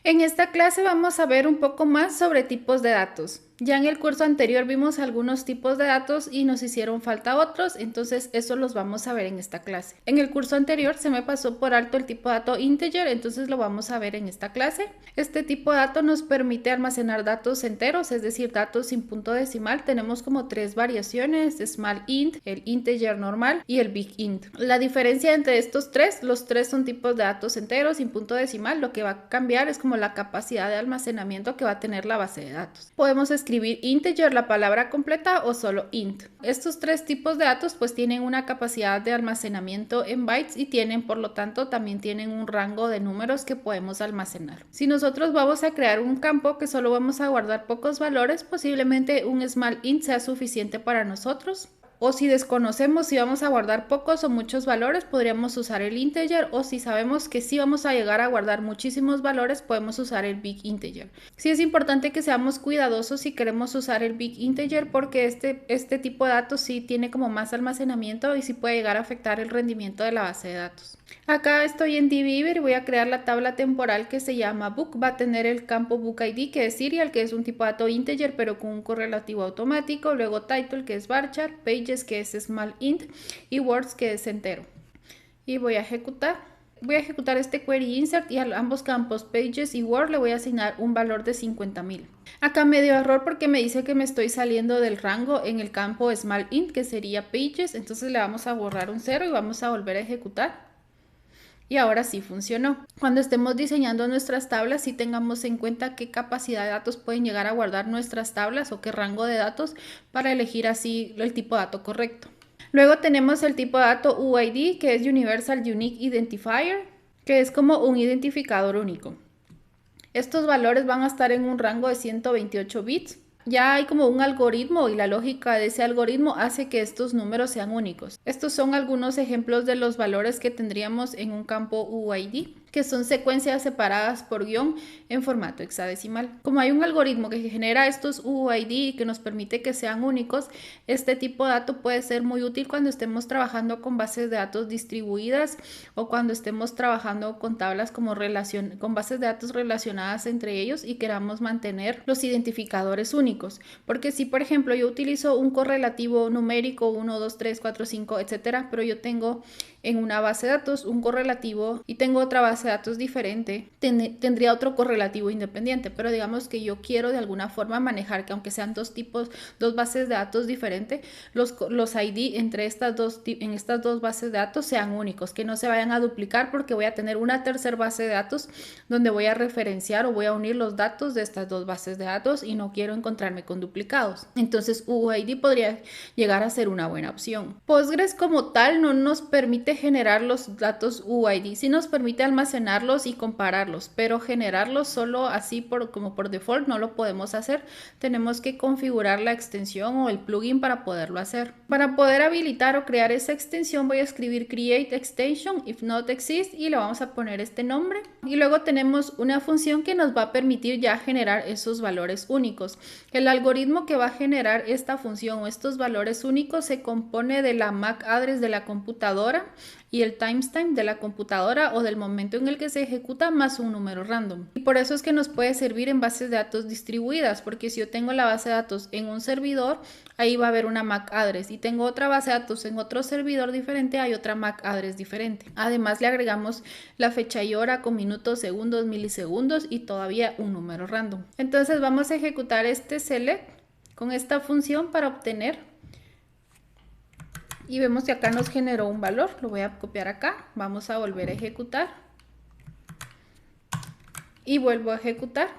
En esta clase vamos a ver un poco más sobre tipos de datos. Ya en el curso anterior vimos algunos tipos de datos y nos hicieron falta otros, entonces eso los vamos a ver en esta clase. En el curso anterior se me pasó por alto el tipo de dato integer, entonces lo vamos a ver en esta clase. Este tipo de dato nos permite almacenar datos enteros, es decir, datos sin punto decimal. Tenemos como tres variaciones: small int, el integer normal y el big int. La diferencia entre estos tres, los tres son tipos de datos enteros sin punto decimal. Lo que va a cambiar es como la capacidad de almacenamiento que va a tener la base de datos. Podemos escribir integer, la palabra completa, o solo int. Estos tres tipos de datos pues tienen una capacidad de almacenamiento en bytes y tienen, por lo tanto, también tienen un rango de números que podemos almacenar. Si nosotros vamos a crear un campo que solo vamos a guardar pocos valores, posiblemente un small int sea suficiente para nosotros. O si desconocemos si vamos a guardar pocos o muchos valores, podríamos usar el integer, o si sabemos que sí vamos a llegar a guardar muchísimos valores, podemos usar el big integer. Sí es importante que seamos cuidadosos si queremos usar el big integer, porque este tipo de datos sí tiene como más almacenamiento y sí puede llegar a afectar el rendimiento de la base de datos. Acá estoy en dbeaver y voy a crear la tabla temporal que se llama book. Va a tener el campo book id, que es serial, que es un tipo de dato integer pero con un correlativo automático. Luego title, que es varchar, pages, que es small int, y words, que es entero. Y voy a ejecutar. Voy a ejecutar este query insert y a ambos campos pages y word le voy a asignar un valor de 50,000. Acá me dio error porque me dice que me estoy saliendo del rango en el campo small int, que sería pages. Entonces le vamos a borrar un 0 y vamos a volver a ejecutar. Y ahora sí funcionó. Cuando estemos diseñando nuestras tablas, sí tengamos en cuenta qué capacidad de datos pueden llegar a guardar nuestras tablas o qué rango de datos para elegir así el tipo de dato correcto. Luego tenemos el tipo de dato UID, que es Universal Unique Identifier, que es como un identificador único. Estos valores van a estar en un rango de 128 bits. Ya hay como un algoritmo y la lógica de ese algoritmo hace que estos números sean únicos. Estos son algunos ejemplos de los valores que tendríamos en un campo UID, que son secuencias separadas por guión en formato hexadecimal. Como hay un algoritmo que genera estos UID y que nos permite que sean únicos, este tipo de dato puede ser muy útil cuando estemos trabajando con bases de datos distribuidas o cuando estemos trabajando con tablas como con bases de datos relacionadas entre ellos y queramos mantener los identificadores únicos. Porque si, por ejemplo, yo utilizo un correlativo numérico 1, 2, 3, 4, 5, etcétera, pero yo tengo en una base de datos un correlativo y tengo otra base de datos diferente, tendría otro correlativo independiente, pero digamos que yo quiero de alguna forma manejar que aunque sean dos bases de datos diferentes, los ID entre en estas dos bases de datos sean únicos, que no se vayan a duplicar, porque voy a tener una tercera base de datos donde voy a referenciar o voy a unir los datos de estas dos bases de datos y no quiero encontrarme con duplicados. Entonces UID podría llegar a ser una buena opción. Postgres como tal no nos permite generar los datos UID, sí nos permite almacenarlos y compararlos, pero generarlos solo así como por default no lo podemos hacer. Tenemos que configurar la extensión o el plugin para poderlo hacer. Para poder habilitar o crear esa extensión voy a escribir create extension if not exist y le vamos a poner este nombre, y luego tenemos una función que nos va a permitir ya generar esos valores únicos. El algoritmo que va a generar esta función o estos valores únicos se compone de la MAC address de la computadora y el timestamp de la computadora o del momento en el que se ejecuta más un número random. Y por eso es que nos puede servir en bases de datos distribuidas, porque si yo tengo la base de datos en un servidor, ahí va a haber una MAC address, y tengo otra base de datos en otro servidor diferente, hay otra MAC address diferente. Además le agregamos la fecha y hora con minutos, segundos, milisegundos y todavía un número random. Entonces vamos a ejecutar este select con esta función para obtener, y vemos que acá nos generó un valor. Lo voy a copiar acá, vamos a volver a ejecutar y vuelvo a ejecutar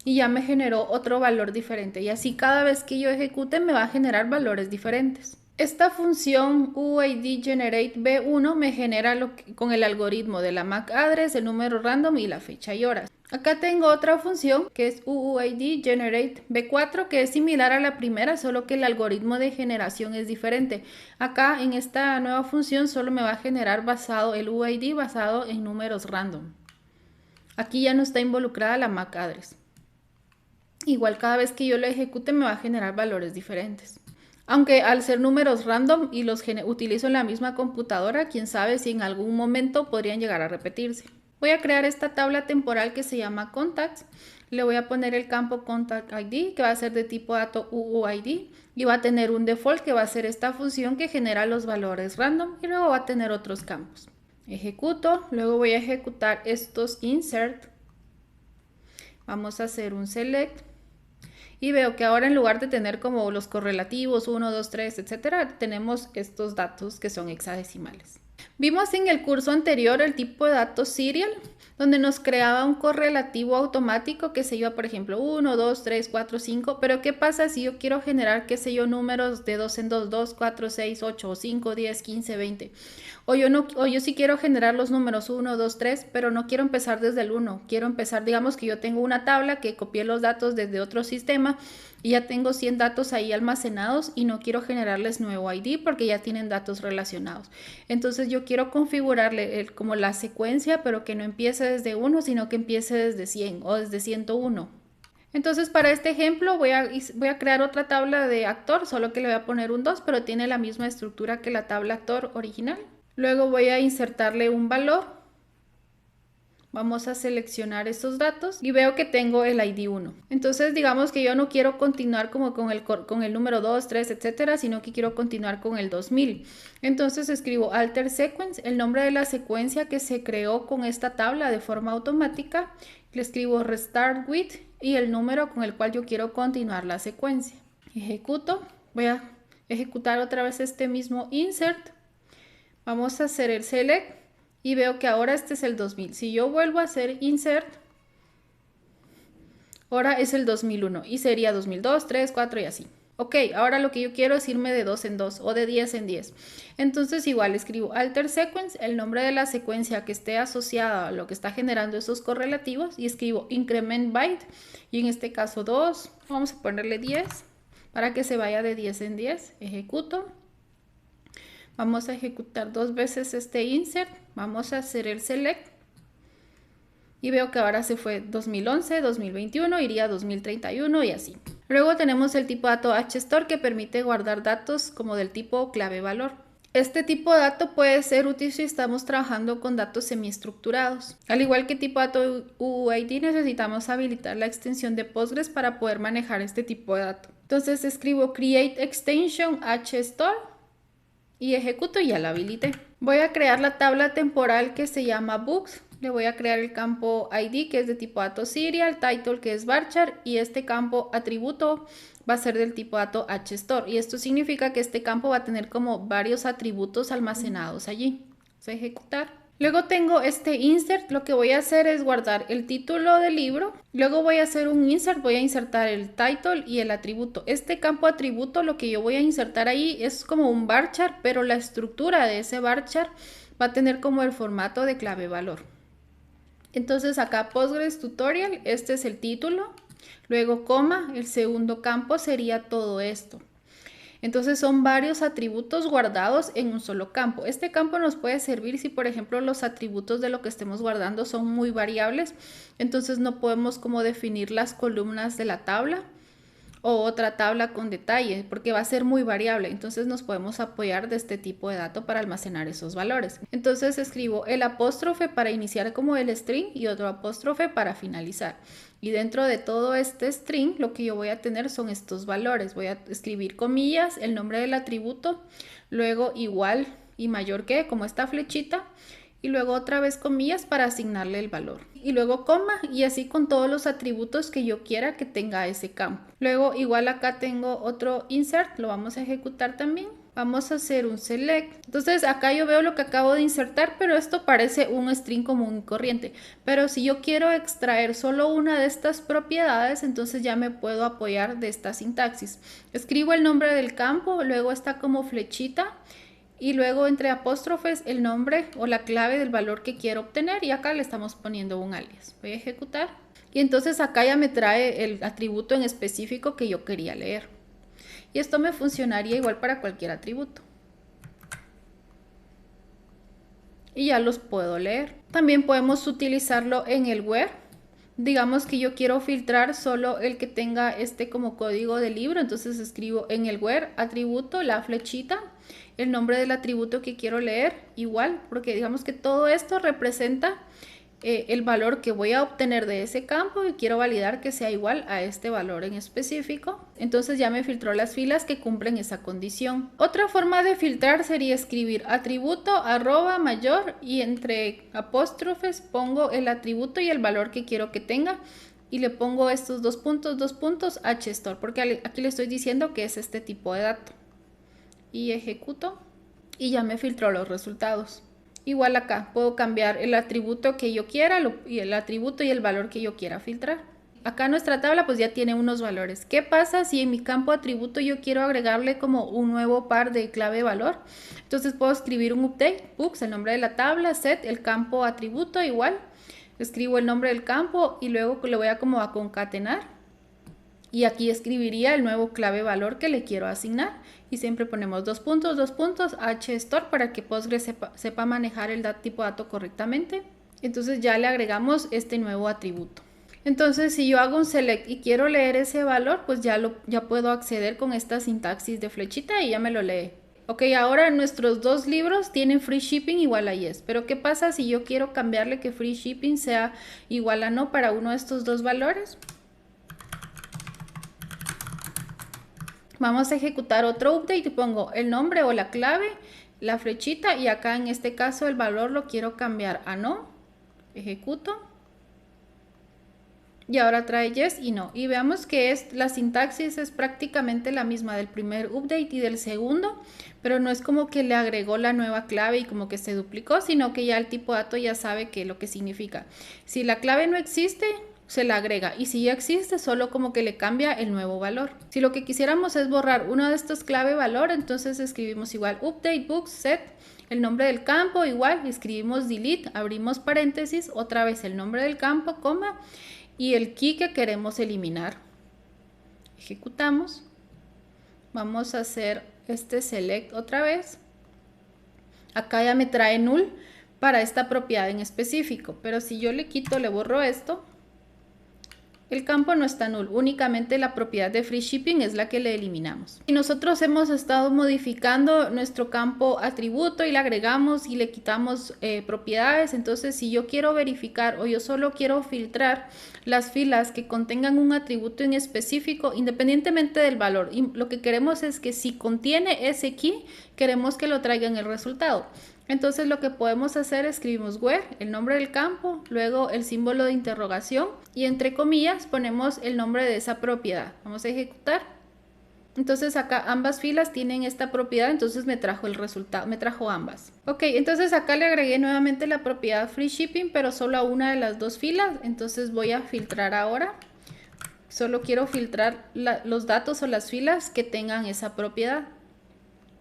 y ya me generó otro valor diferente, y así cada vez que yo ejecute me va a generar valores diferentes. Esta función UID generate B1 me genera con el algoritmo de la MAC address, el número random y la fecha y horas. Acá tengo otra función que es UUID generate B4, que es similar a la primera, solo que el algoritmo de generación es diferente. Acá en esta nueva función solo me va a generar el UID basado en números random. Aquí ya no está involucrada la MAC address. Igual cada vez que yo lo ejecute me va a generar valores diferentes. Aunque al ser números random y los utilizo en la misma computadora, quién sabe si en algún momento podrían llegar a repetirse. Voy a crear esta tabla temporal que se llama Contacts. Le voy a poner el campo Contact ID, que va a ser de tipo dato UUID, y va a tener un default que va a ser esta función que genera los valores random, y luego va a tener otros campos. Ejecuto, luego voy a ejecutar estos insert. Vamos a hacer un select. Y veo que ahora en lugar de tener como los correlativos 1, 2, 3, etcétera, tenemos estos datos que son hexadecimales. Vimos en el curso anterior el tipo de datos serial, donde nos creaba un correlativo automático que se iba, por ejemplo, 1, 2, 3, 4, 5, pero ¿qué pasa si yo quiero generar, qué sé yo, números de 2 en 2, 2, 4, 6, 8, 5, 10, 15, 20? O yo sí quiero generar los números 1, 2, 3, pero no quiero empezar desde el 1. Quiero empezar, digamos que yo tengo una tabla que copié los datos desde otro sistema y ya tengo 100 datos ahí almacenados y no quiero generarles nuevo ID porque ya tienen datos relacionados. Entonces yo quiero configurarle como la secuencia, pero que no empiece desde 1, sino que empiece desde 100 o desde 101. Entonces para este ejemplo voy a crear otra tabla de actor, solo que le voy a poner un 2, pero tiene la misma estructura que la tabla actor original. Luego voy a insertarle un valor. Vamos a seleccionar estos datos y veo que tengo el ID 1. Entonces digamos que yo no quiero continuar como con el número 2, 3, etcétera, sino que quiero continuar con el 2000. Entonces escribo alter sequence, el nombre de la secuencia que se creó con esta tabla de forma automática. Le escribo restart with y el número con el cual yo quiero continuar la secuencia. Ejecuto. Voy a ejecutar otra vez este mismo insert. Vamos a hacer el select y veo que ahora este es el 2000. Si yo vuelvo a hacer insert, ahora es el 2001 y sería 2002, 3, 4 y así. Ok, ahora lo que yo quiero es irme de 2 en 2 o de 10 en 10. Entonces igual escribo alter sequence, el nombre de la secuencia que esté asociada a lo que está generando esos correlativos y escribo increment byte y en este caso 2, vamos a ponerle 10 para que se vaya de 10 en 10. Ejecuto. Vamos a ejecutar 2 veces este insert, vamos a hacer el select y veo que ahora se fue 2011, 2021, iría 2031 y así. Luego tenemos el tipo dato HStore que permite guardar datos como del tipo clave valor. Este tipo de dato puede ser útil si estamos trabajando con datos semiestructurados. Al igual que tipo dato UUID necesitamos habilitar la extensión de Postgres para poder manejar este tipo de dato. Entonces escribo create extension HStore y ejecuto y ya la habilité. Voy a crear la tabla temporal que se llama books. Le voy a crear el campo ID que es de tipo dato serial, title que es varchar y este campo atributo va a ser del tipo dato HStore. Y esto significa que este campo va a tener como varios atributos almacenados allí. Vamos a ejecutar. Luego tengo este insert, lo que voy a hacer es guardar el título del libro, luego voy a hacer un insert, voy a insertar el title y el atributo. Este campo atributo lo que yo voy a insertar ahí es como un varchar, pero la estructura de ese varchar va a tener como el formato de clave valor. Entonces acá Postgres Tutorial, este es el título, luego coma, el segundo campo sería todo esto. Entonces son varios atributos guardados en un solo campo. Este campo nos puede servir si, por ejemplo, los atributos de lo que estemos guardando son muy variables. Entonces no podemos como definir las columnas de la tabla o otra tabla con detalle porque va a ser muy variable. Entonces nos podemos apoyar de este tipo de dato para almacenar esos valores. Entonces escribo el apóstrofe para iniciar como el string y otro apóstrofe para finalizar. Y dentro de todo este string lo que yo voy a tener son estos valores. Voy a escribir comillas, el nombre del atributo, luego igual y mayor que, como esta flechita, y luego otra vez comillas para asignarle el valor. Y luego coma y así con todos los atributos que yo quiera que tenga ese campo. Luego igual acá tengo otro insert, lo vamos a ejecutar también. Vamos a hacer un select. Entonces acá yo veo lo que acabo de insertar, pero esto parece un string común y corriente. Pero si yo quiero extraer solo una de estas propiedades, entonces ya me puedo apoyar de esta sintaxis. Escribo el nombre del campo, luego está como flechita y luego entre apóstrofes el nombre o la clave del valor que quiero obtener y acá le estamos poniendo un alias. Voy a ejecutar y entonces acá ya me trae el atributo en específico que yo quería leer. Y esto me funcionaría igual para cualquier atributo. Y ya los puedo leer. También podemos utilizarlo en el where. Digamos que yo quiero filtrar solo el que tenga este como código de libro. Entonces escribo en el where atributo, la flechita, el nombre del atributo que quiero leer. Igual, porque digamos que todo esto representa el valor que voy a obtener de ese campo y quiero validar que sea igual a este valor en específico. Entonces ya me filtró las filas que cumplen esa condición. Otra forma de filtrar sería escribir atributo arroba mayor y entre apóstrofes pongo el atributo y el valor que quiero que tenga y le pongo estos dos puntos hstore, porque aquí le estoy diciendo que es este tipo de dato. Y ejecuto y ya me filtró los resultados. Igual acá puedo cambiar el atributo que yo quiera y el atributo y el valor que yo quiera filtrar. Acá nuestra tabla pues ya tiene unos valores. ¿Qué pasa si en mi campo atributo yo quiero agregarle como un nuevo par de clave valor? Entonces puedo escribir un update, books, el nombre de la tabla, set, el campo atributo igual. Escribo el nombre del campo y luego le voy a como a concatenar. Y aquí escribiría el nuevo clave valor que le quiero asignar. Y siempre ponemos dos puntos, hstore para que Postgres sepa manejar el tipo de dato correctamente. Entonces ya le agregamos este nuevo atributo. Entonces si yo hago un select y quiero leer ese valor, pues ya puedo acceder con esta sintaxis de flechita y ya me lo lee. Ok, ahora nuestros dos libros tienen free shipping igual a yes, pero ¿qué pasa si yo quiero cambiarle que free shipping sea igual a no para uno de estos dos valores? Vamos a ejecutar otro update y pongo el nombre o la clave, la flechita y acá en este caso el valor lo quiero cambiar a no. Ejecuto. Y ahora trae yes y no. Y veamos que la sintaxis es prácticamente la misma del primer update y del segundo, pero no es como que le agregó la nueva clave y como que se duplicó, sino que ya el tipo de dato ya sabe lo que significa. Si la clave no existe, se la agrega, y si ya existe, solo como que le cambia el nuevo valor. Si lo que quisiéramos es borrar uno de estos clave valor, entonces escribimos igual update books set, el nombre del campo igual, escribimos delete, abrimos paréntesis, otra vez el nombre del campo, coma, y el key que queremos eliminar. Ejecutamos. Vamos a hacer este select otra vez. Acá ya me trae null para esta propiedad en específico, pero si yo le quito, le borro esto, el campo no está null, únicamente la propiedad de free shipping es la que le eliminamos. Y nosotros hemos estado modificando nuestro campo atributo y le agregamos y le quitamos propiedades. Entonces, si yo quiero verificar o yo solo quiero filtrar las filas que contengan un atributo en específico, independientemente del valor, y lo que queremos es que si contiene ese key, queremos que lo traiga en el resultado. Entonces lo que podemos hacer, escribimos where, el nombre del campo, luego el símbolo de interrogación y entre comillas ponemos el nombre de esa propiedad. Vamos a ejecutar. Entonces acá ambas filas tienen esta propiedad, entonces me trajo el resultado, me trajo ambas. Ok, entonces acá le agregué nuevamente la propiedad free shipping, pero solo a una de las dos filas. Entonces voy a filtrar ahora. Solo quiero filtrar los datos o las filas que tengan esa propiedad.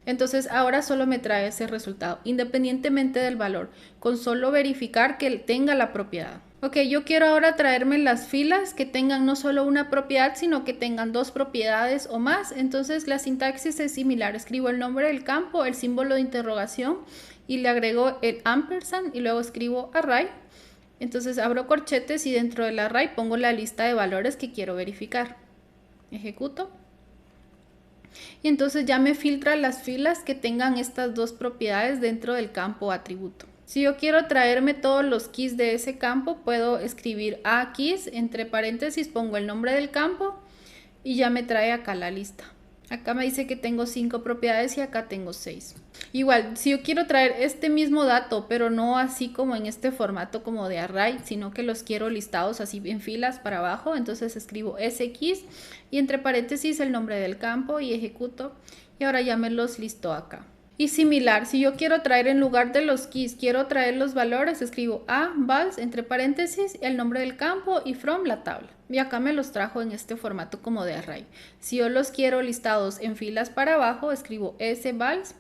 Entonces ahora solo me trae ese resultado, independientemente del valor, con solo verificar que tenga la propiedad. Ok, yo quiero ahora traerme las filas que tengan no solo una propiedad, sino que tengan dos propiedades o más. Entonces la sintaxis es similar, escribo el nombre del campo, el símbolo de interrogación y le agrego el ampersand y luego escribo array. Entonces abro corchetes y dentro del array pongo la lista de valores que quiero verificar. Ejecuto. Y entonces ya me filtra las filas que tengan estas dos propiedades dentro del campo atributo. Si yo quiero traerme todos los keys de ese campo, puedo escribir a keys, entre paréntesis pongo el nombre del campo y ya me trae acá la lista. Acá me dice que tengo 5 propiedades y acá tengo 6. Igual, si yo quiero traer este mismo dato, pero no así como en este formato como de array, sino que los quiero listados así en filas para abajo, entonces escribo skeys y entre paréntesis el nombre del campo y ejecuto. Y ahora ya me los listó acá. Y similar, si yo quiero traer en lugar de los keys, quiero traer los valores, escribo a vals entre paréntesis el nombre del campo y from la tabla. Y acá me los trajo en este formato como de array. Si yo los quiero listados en filas para abajo, escribo svals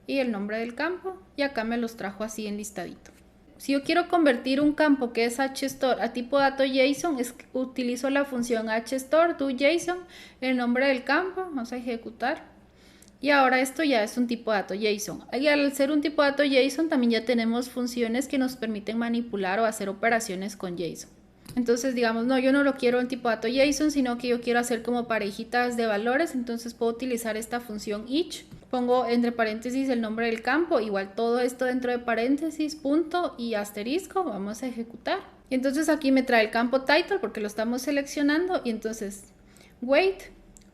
y el nombre del campo y acá me los trajo así en listadito. Si yo quiero convertir un campo que es hstore a tipo dato JSON, utilizo la función hstore do JSON, el nombre del campo, vamos a ejecutar. Y ahora esto ya es un tipo de dato JSON. Y al ser un tipo de dato JSON también ya tenemos funciones que nos permiten manipular o hacer operaciones con JSON. Entonces digamos, no, yo no lo quiero en tipo de dato JSON, sino que yo quiero hacer como parejitas de valores. Entonces puedo utilizar esta función each. Pongo entre paréntesis el nombre del campo, igual todo esto dentro de paréntesis, punto y asterisco. Vamos a ejecutar. Y entonces aquí me trae el campo title porque lo estamos seleccionando y entonces weight,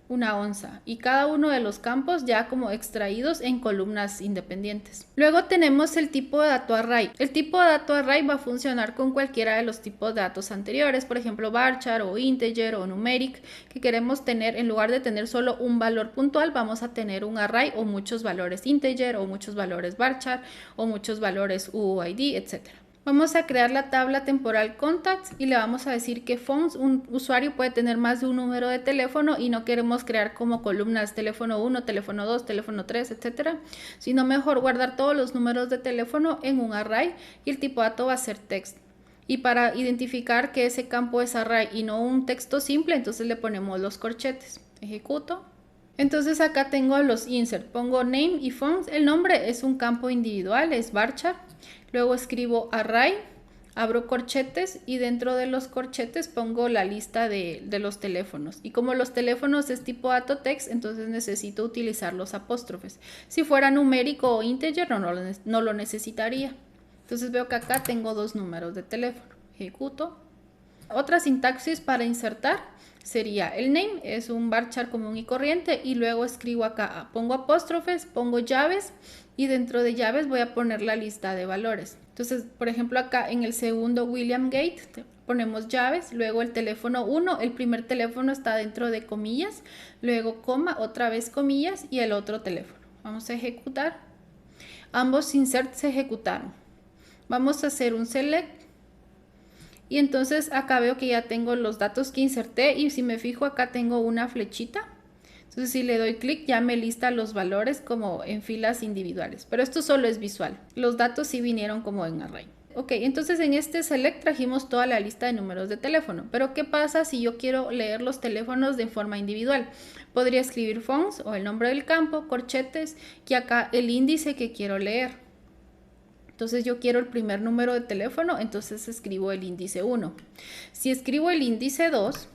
1 onza, y cada uno de los campos ya como extraídos en columnas independientes. Luego tenemos el tipo de dato array. El tipo de dato array va a funcionar con cualquiera de los tipos de datos anteriores, por ejemplo varchar o integer o numeric, que queremos tener, en lugar de tener solo un valor puntual, vamos a tener un array o muchos valores integer o muchos valores varchar o muchos valores UUID, etc. Vamos a crear la tabla temporal contacts y le vamos a decir que phones, un usuario puede tener más de un número de teléfono y no queremos crear como columnas teléfono 1, teléfono 2, teléfono 3, etcétera, sino mejor guardar todos los números de teléfono en un array y el tipo de dato va a ser text. Y para identificar que ese campo es array y no un texto simple, entonces le ponemos los corchetes. Ejecuto. Entonces acá tengo los insert, pongo name y phones. El nombre es un campo individual, es varchar. Luego escribo array, abro corchetes y dentro de los corchetes pongo la lista de los teléfonos. Y como los teléfonos es tipo dato text, entonces necesito utilizar los apóstrofes. Si fuera numérico o integer no lo necesitaría. Entonces veo que acá tengo dos números de teléfono. Ejecuto. Otra sintaxis para insertar sería el name, es un varchar común y corriente, y luego escribo acá, pongo apóstrofes, pongo llaves y dentro de llaves voy a poner la lista de valores. Entonces, por ejemplo, acá en el segundo William Gate ponemos llaves, luego el teléfono 1, el primer teléfono está dentro de comillas, luego coma, otra vez comillas y el otro teléfono. Vamos a ejecutar. Ambos inserts se ejecutaron. Vamos a hacer un select. Y entonces acá veo que ya tengo los datos que inserté y si me fijo acá tengo una flechita. Entonces si le doy clic ya me lista los valores como en filas individuales. Pero esto solo es visual. Los datos sí vinieron como en array. Ok, entonces en este select trajimos toda la lista de números de teléfono. Pero ¿qué pasa si yo quiero leer los teléfonos de forma individual? Podría escribir phones o el nombre del campo, corchetes y acá el índice que quiero leer. Entonces yo quiero el primer número de teléfono, entonces escribo el índice 1. Si escribo el índice 2,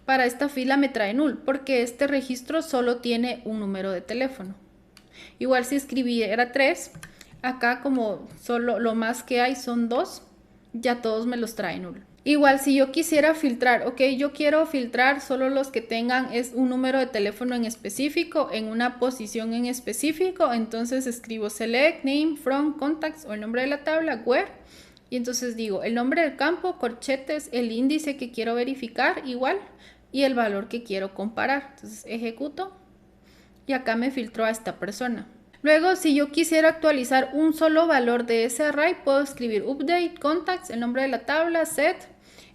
para esta fila me trae null, porque este registro solo tiene un número de teléfono. Igual si escribiera 3, acá como solo lo más que hay son 2, ya todos me los trae null. Igual si yo quisiera filtrar, ok, yo quiero filtrar solo los que tengan un número de teléfono en específico, en una posición en específico, entonces escribo select, name, from, contacts o el nombre de la tabla, where, y entonces digo el nombre del campo, corchetes, el índice que quiero verificar igual y el valor que quiero comparar. Entonces ejecuto y acá me filtró a esta persona. Luego, si yo quisiera actualizar un solo valor de ese array, puedo escribir update, contacts, el nombre de la tabla, set,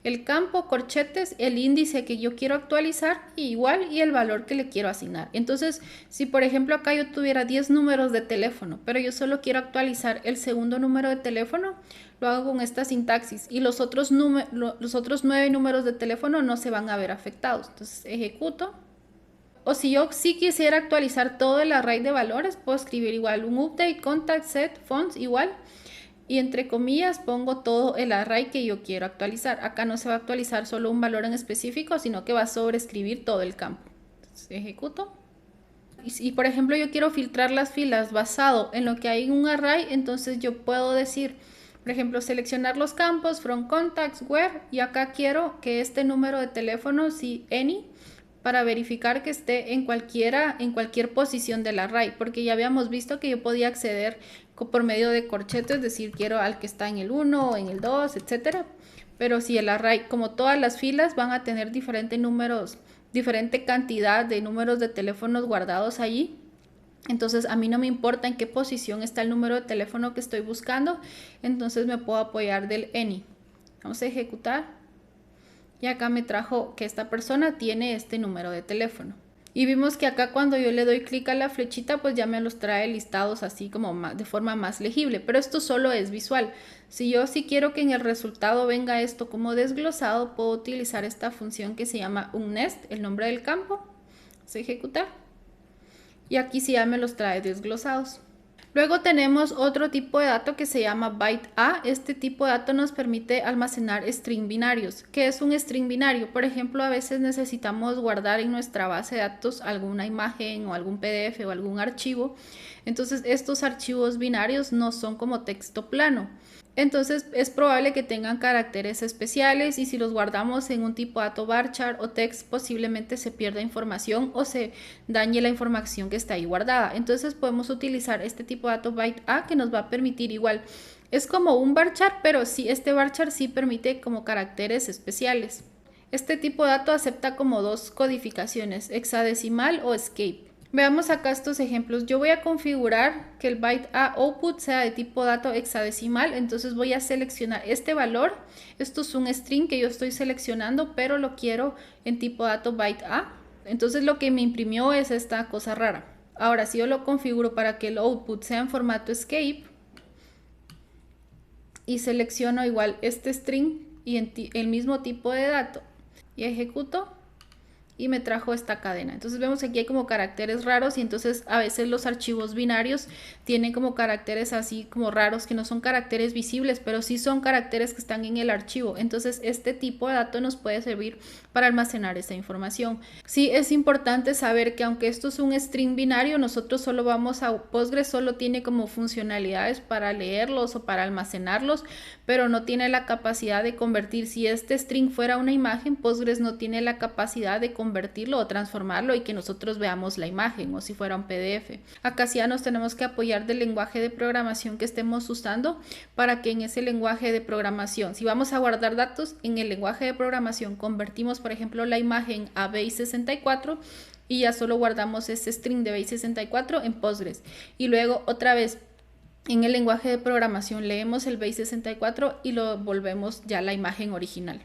el campo, corchetes, el índice que yo quiero actualizar igual y el valor que le quiero asignar. Entonces, si por ejemplo acá yo tuviera 10 números de teléfono, pero yo solo quiero actualizar el segundo número de teléfono, lo hago con esta sintaxis y los otros 9 números de teléfono no se van a ver afectados. Entonces, ejecuto. O si yo sí quisiera actualizar todo el array de valores, puedo escribir igual un update, contact, set, fonts, igual. Y entre comillas pongo todo el array que yo quiero actualizar. Acá no se va a actualizar solo un valor en específico, sino que va a sobreescribir todo el campo. Entonces, ejecuto. Y por ejemplo yo quiero filtrar las filas basado en lo que hay en un array, entonces yo puedo decir, por ejemplo, seleccionar los campos, from contacts, where, y acá quiero que este número de teléfono, si any, para verificar que esté en cualquier posición del array, porque ya habíamos visto que yo podía acceder por medio de corchetes, es decir, quiero al que está en el 1 o en el 2, etcétera. Pero si el array, como todas las filas, van a tener diferente cantidad de números de teléfonos guardados allí, entonces a mí no me importa en qué posición está el número de teléfono que estoy buscando, entonces me puedo apoyar del any. Vamos a ejecutar. Y acá me trajo que esta persona tiene este número de teléfono. Y vimos que acá cuando yo le doy clic a la flechita, pues ya me los trae listados así como de forma más legible. Pero esto solo es visual. Si yo sí quiero que en el resultado venga esto como desglosado, puedo utilizar esta función que se llama unnest, el nombre del campo. Vamos a ejecutar. Y aquí sí ya me los trae desglosados. Luego tenemos otro tipo de dato que se llama byte A. Este tipo de dato nos permite almacenar string binarios. ¿Qué es un string binario? Por ejemplo, a veces necesitamos guardar en nuestra base de datos alguna imagen o algún PDF o algún archivo. Entonces, estos archivos binarios no son como texto plano. Entonces es probable que tengan caracteres especiales y si los guardamos en un tipo de dato varchar o text posiblemente se pierda información o se dañe la información que está ahí guardada. Entonces podemos utilizar este tipo de dato byte A que nos va a permitir igual. Es como un varchar, pero sí, este varchar sí permite como caracteres especiales. Este tipo de dato acepta como dos codificaciones, hexadecimal o escape. Veamos acá estos ejemplos. Yo voy a configurar que el byte A output sea de tipo dato hexadecimal, entonces voy a seleccionar este valor. Esto es un string que yo estoy seleccionando, pero lo quiero en tipo dato byte A. Entonces lo que me imprimió es esta cosa rara. Ahora, si yo lo configuro para que el output sea en formato escape y selecciono igual este string y el mismo tipo de dato y ejecuto, y me trajo esta cadena. Entonces vemos que aquí hay como caracteres raros y entonces a veces los archivos binarios tienen como caracteres así como raros que no son caracteres visibles, pero sí son caracteres que están en el archivo. Entonces este tipo de dato nos puede servir para almacenar esta información. Sí es importante saber que aunque esto es un string binario, nosotros solo vamos a Postgres, solo tiene como funcionalidades para leerlos o para almacenarlos, pero no tiene la capacidad de convertir. Si este string fuera una imagen, Postgres no tiene la capacidad de convertirlo o transformarlo y que nosotros veamos la imagen o si fuera un PDF. Acá sí ya nos tenemos que apoyar del lenguaje de programación que estemos usando para que en ese lenguaje de programación, si vamos a guardar datos en el lenguaje de programación, convertimos por ejemplo la imagen a base64 y ya solo guardamos ese string de base64 en Postgres y luego otra vez en el lenguaje de programación leemos el base64 y lo volvemos ya la imagen original.